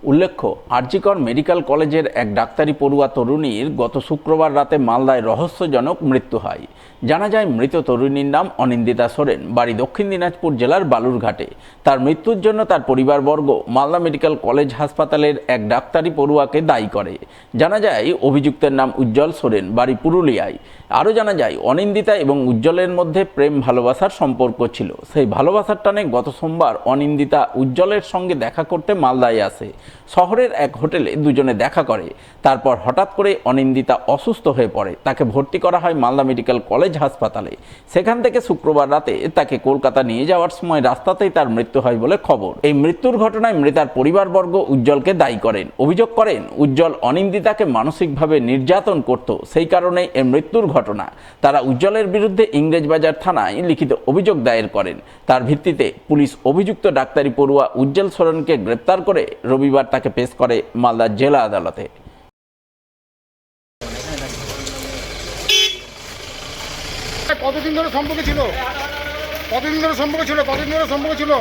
উল্লেখ্য, আরজিকর মেডিকেল কলেজের এক ডাক্তারি পড়ুয়া তরুণীর গত শুক্রবার রাতে মালদায় রহস্যজনক মৃত্যু হয়। জানা যায়, মৃত তরুণীর নাম অনিন্দিতা সোরেন, বাড়ি দক্ষিণ দিনাজপুর জেলার বালুরঘাটে। তার মৃত্যুর জন্য তার পরিবারবর্গ মালদা মেডিকেল কলেজ হাসপাতালের এক ডাক্তারি পড়ুয়াকে দায়ী করে। জানা যায়, অভিযুক্তের নাম উজ্জ্বল সোরেন, বাড়ি পুরুলিয়ায়। আরও জানা যায়, অনিন্দিতা এবং উজ্জ্বলের মধ্যে প্রেম ভালোবাসার সম্পর্ক ছিল। সেই ভালোবাসার টানে গত সোমবার অনিন্দিতা উজ্জ্বলের সঙ্গে দেখা করতে মালদায় আসে। শহরের এক হোটেলে দুজনে দেখা করে। তারপর হঠাৎ করে অনিন্দিতা অসুস্থ হয়ে পড়ে। তাকে ভর্তি করা হয় মালদা মেডিকেল কলেজ হাসপাতালে। সেখান থেকে শুক্রবার রাতে তাকে কলকাতা নিয়ে যাওয়ার সময় রাস্তাতেই তার মৃত্যু হয় বলে খবর। এই মৃত্যুর ঘটনায় মৃতার পরিবারবর্গ উজ্জ্বলকে দায়ী করেন। অভিযোগ করেন, উজ্জ্বল অনিন্দিতাকে মানসিকভাবে নির্যাতন করত, সেই কারণেই এই মৃত্যুর ঘটনা। তারা উজ্জ্বলের বিরুদ্ধে ইংরেজবাজার থানায় লিখিত অভিযোগ দায়ের করেন। তার ভিত্তিতে পুলিশ অভিযুক্ত ডাক্তারি পড়ুয়া উজ্জ্বল সোরেনকে গ্রেপ্তার করে রবিবার তাকে পেশ করে মালদা জেলা আদালতে। কতদিন ধরে সম্পর্ক ছিল?